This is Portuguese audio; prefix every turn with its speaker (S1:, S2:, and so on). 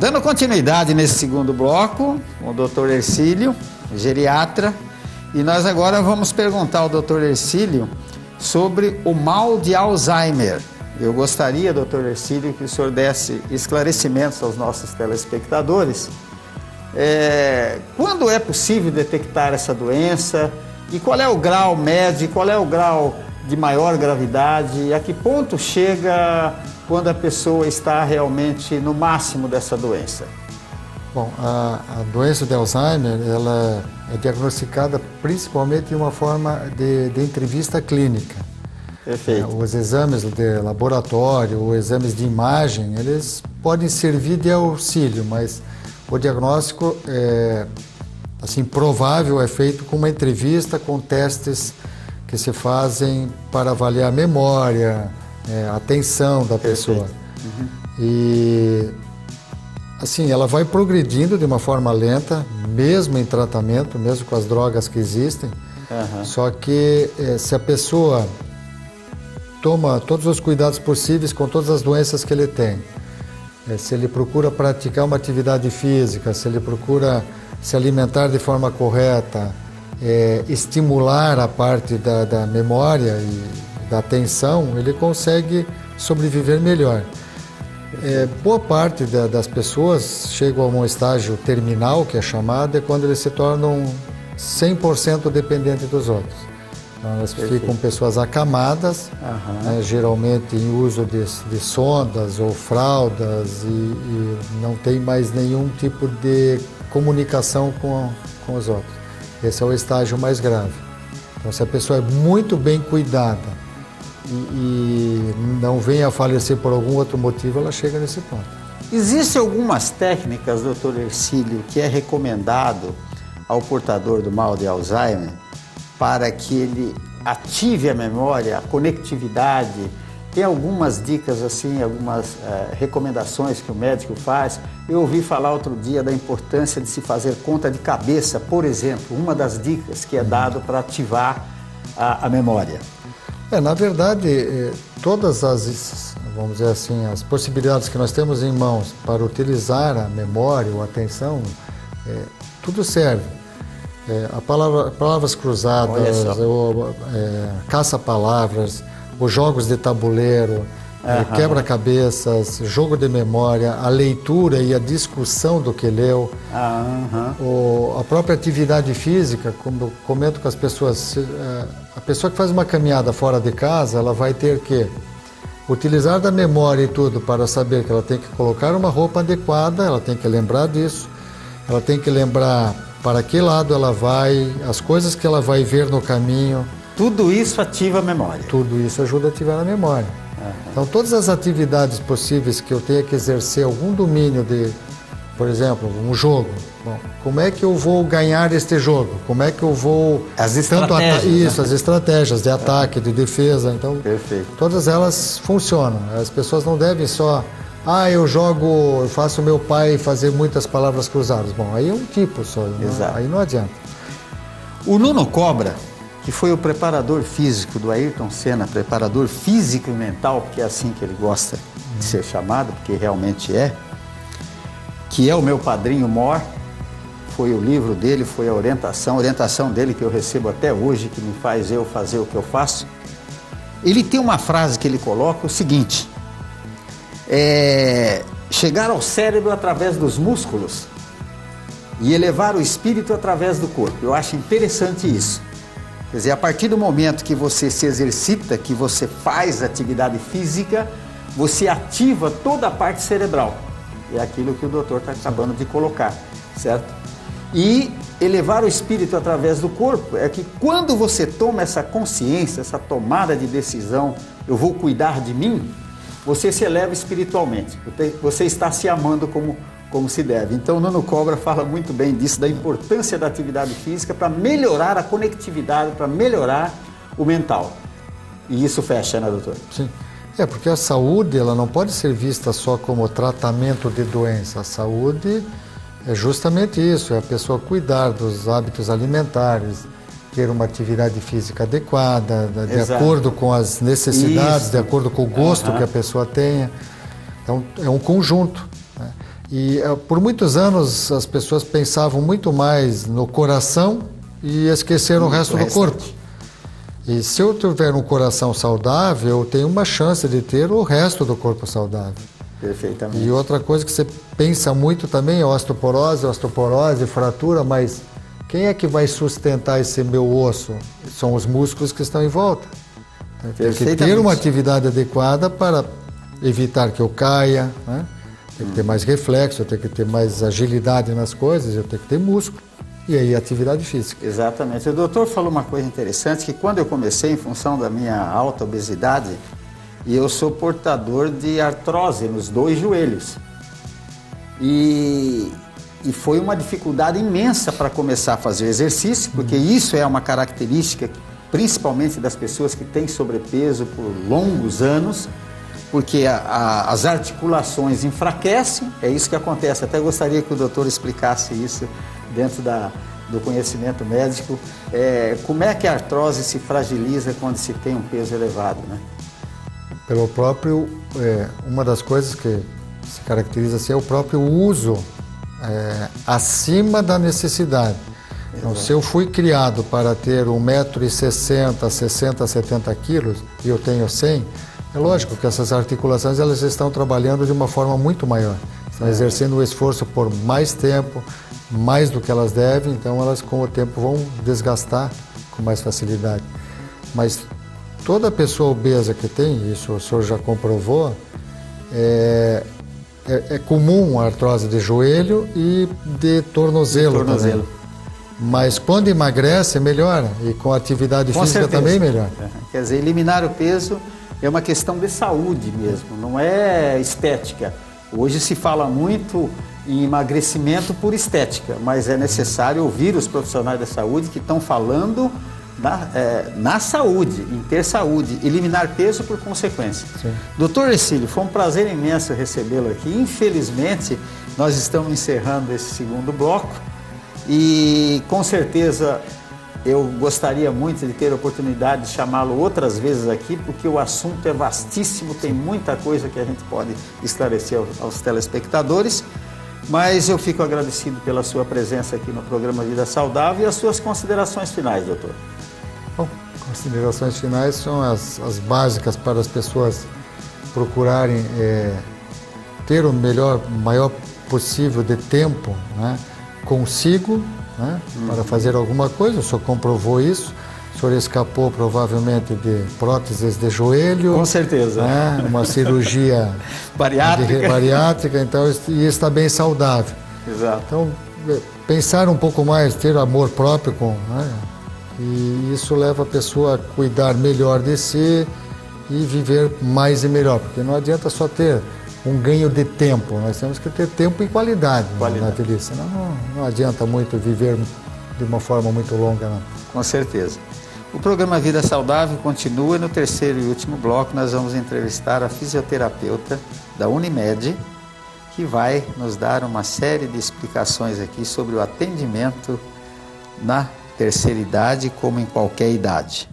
S1: Dando continuidade nesse segundo bloco, o Dr. Hercílio, geriatra, e nós agora vamos perguntar ao Dr. Hercílio sobre o mal de Alzheimer. Eu gostaria, Dr. Hercílio, que o senhor desse esclarecimentos aos nossos telespectadores. Quando é possível detectar essa doença e qual é o grau médio, qual é o grau de maior gravidade e a que ponto chega quando a pessoa está realmente no máximo dessa doença?
S2: Bom, a doença de Alzheimer, ela é diagnosticada principalmente de uma forma de entrevista clínica.
S1: Perfeito.
S2: Os exames de laboratório, os exames de imagem, eles podem servir de auxílio, mas o diagnóstico assim, provável é feito com uma entrevista, com testes que se fazem para avaliar a memória, a atenção da pessoa.
S1: Uhum.
S2: E assim, ela vai progredindo de uma forma lenta, mesmo em tratamento, mesmo com as drogas que existem.
S1: Uhum.
S2: Só que se a pessoa toma todos os cuidados possíveis com todas as doenças que ele tem, se ele procura praticar uma atividade física, se ele procura se alimentar de forma correta, estimular a parte da memória e da atenção, ele consegue sobreviver melhor. Boa parte das pessoas chegam a um estágio terminal, que é chamado, é quando eles se tornam 100% dependentes dos outros. Então, elas ficam pessoas acamadas, geralmente em uso de sondas ou fraldas e não tem mais nenhum tipo de comunicação com os outros. Esse é o estágio mais grave. Então, se a pessoa é muito bem cuidada e não vem a falecer por algum outro motivo, ela chega nesse ponto.
S1: Existem algumas técnicas, Dr. Hercílio, que é recomendado ao portador do mal de Alzheimer para que ele ative a memória, a conectividade. Tem algumas dicas, assim, algumas recomendações que o médico faz. Eu ouvi falar outro dia da importância de se fazer conta de cabeça, por exemplo, uma das dicas que é dado para ativar a memória.
S2: Na verdade, todas vamos dizer assim, as possibilidades que nós temos em mãos para utilizar a memória ou a atenção, tudo serve. Palavras cruzadas, caça-palavras, os jogos de tabuleiro, quebra-cabeças, jogo de memória, a leitura e a discussão do que leu, a própria atividade física, como eu comento com as pessoas, a pessoa que faz uma caminhada fora de casa, ela vai ter que utilizar da memória e tudo para saber que ela tem que colocar uma roupa adequada, ela tem que lembrar disso, ela tem que lembrar para que lado ela vai, as coisas que ela vai ver no caminho.
S1: Tudo isso ativa a memória.
S2: Tudo isso ajuda a ativar a memória. Então, todas as atividades possíveis que eu tenha que exercer algum domínio de, por exemplo, um jogo. Bom, como é que eu vou ganhar este jogo? Como é que eu vou...
S1: As estratégias.
S2: As estratégias de ataque, de defesa. Então,
S1: perfeito.
S2: Todas elas funcionam. As pessoas não devem só... eu faço meu pai fazer muitas palavras cruzadas. Bom, aí é um tipo só. Aí não adianta.
S1: O Nuno Cobra, que foi o preparador físico do Ayrton Senna, preparador físico e mental, porque é assim que ele gosta de ser chamado, porque realmente é, que é o meu padrinho mor, foi o livro dele, foi a orientação dele que eu recebo até hoje, que me faz eu fazer o que eu faço. Ele tem uma frase que ele coloca, o seguinte: chegar ao cérebro através dos músculos e elevar o espírito através do corpo. Eu acho interessante isso. Quer dizer, a partir do momento que você se exercita, que você faz atividade física, você ativa toda a parte cerebral. É aquilo que o doutor está acabando de colocar, certo? E elevar o espírito através do corpo é que quando você toma essa consciência, essa tomada de decisão, eu vou cuidar de mim, você se eleva espiritualmente, você está se amando como se deve. Então o Nuno Cobra fala muito bem disso, da importância da atividade física para melhorar a conectividade, para melhorar o mental. E isso fecha, né, doutor?
S2: Sim. Porque a saúde, ela não pode ser vista só como tratamento de doença. A saúde é justamente isso, é a pessoa cuidar dos hábitos alimentares, ter uma atividade física adequada, de acordo com as necessidades, de acordo com o gosto que a pessoa tenha. Então, é um conjunto, né? E por muitos anos as pessoas pensavam muito mais no coração e esqueceram o resto do corpo. E se eu tiver um coração saudável, eu tenho uma chance de ter o resto do corpo saudável.
S1: Perfeitamente.
S2: E outra coisa que você pensa muito também é osteoporose, fratura, mas quem é que vai sustentar esse meu osso? São os músculos que estão em volta. Tem que ter uma atividade adequada para evitar que eu caia, né? Tem que ter mais reflexo, eu tenho que ter mais agilidade nas coisas, eu tenho que ter músculo. E aí, atividade física.
S1: Exatamente. O doutor falou uma coisa interessante, que quando eu comecei, em função da minha alta obesidade, e eu sou portador de artrose nos 2 joelhos. E foi uma dificuldade imensa para começar a fazer exercício, porque isso é uma característica, principalmente das pessoas que têm sobrepeso por longos anos, porque as articulações enfraquecem, é isso que acontece. Até gostaria que o doutor explicasse isso dentro do conhecimento médico. Como é que a artrose se fragiliza quando se tem um peso elevado, né?
S2: Pelo próprio, uma das coisas que se caracteriza assim é o próprio uso acima da necessidade. Então, se eu fui criado para ter 1,60 m, 60, 70 quilos e eu tenho 100, é lógico que essas articulações elas estão trabalhando de uma forma muito maior. Estão exercendo o esforço por mais tempo, mais do que elas devem, então elas com o tempo vão desgastar com mais facilidade. Mas toda pessoa obesa que tem, isso o senhor já comprovou, é comum a artrose de joelho e de tornozelo. Também. Mas quando emagrece, melhora. E com atividade física também melhora.
S1: Quer dizer, eliminar o peso é uma questão de saúde mesmo, não é estética. Hoje se fala muito em emagrecimento por estética, mas é necessário ouvir os profissionais da saúde que estão falando na saúde, em ter saúde, eliminar peso por consequência.
S2: Sim.
S1: Doutor Hercílio, foi um prazer imenso recebê-lo aqui. Infelizmente, nós estamos encerrando esse segundo bloco e com certeza eu gostaria muito de ter a oportunidade de chamá-lo outras vezes aqui, porque o assunto é vastíssimo, tem muita coisa que a gente pode esclarecer aos telespectadores. Mas eu fico agradecido pela sua presença aqui no programa Vida Saudável e as suas considerações finais, doutor.
S2: Bom, considerações finais são as básicas para as pessoas procurarem ter o maior possível de tempo, né, consigo, né, para fazer alguma coisa. O senhor comprovou isso. O senhor escapou provavelmente de próteses de joelho.
S1: Com certeza.
S2: Né, uma cirurgia bariátrica, então, e está bem saudável.
S1: Exato.
S2: Então, pensar um pouco mais, ter amor próprio, né, e isso leva a pessoa a cuidar melhor de si e viver mais e melhor, porque não adianta só ter um ganho de tempo, nós temos que ter tempo e qualidade. Na velhice, senão não adianta muito viver de uma forma muito longa, não.
S1: Com certeza. O programa Vida Saudável continua e no terceiro e último bloco nós vamos entrevistar a fisioterapeuta da Unimed, que vai nos dar uma série de explicações aqui sobre o atendimento na terceira idade, como em qualquer idade.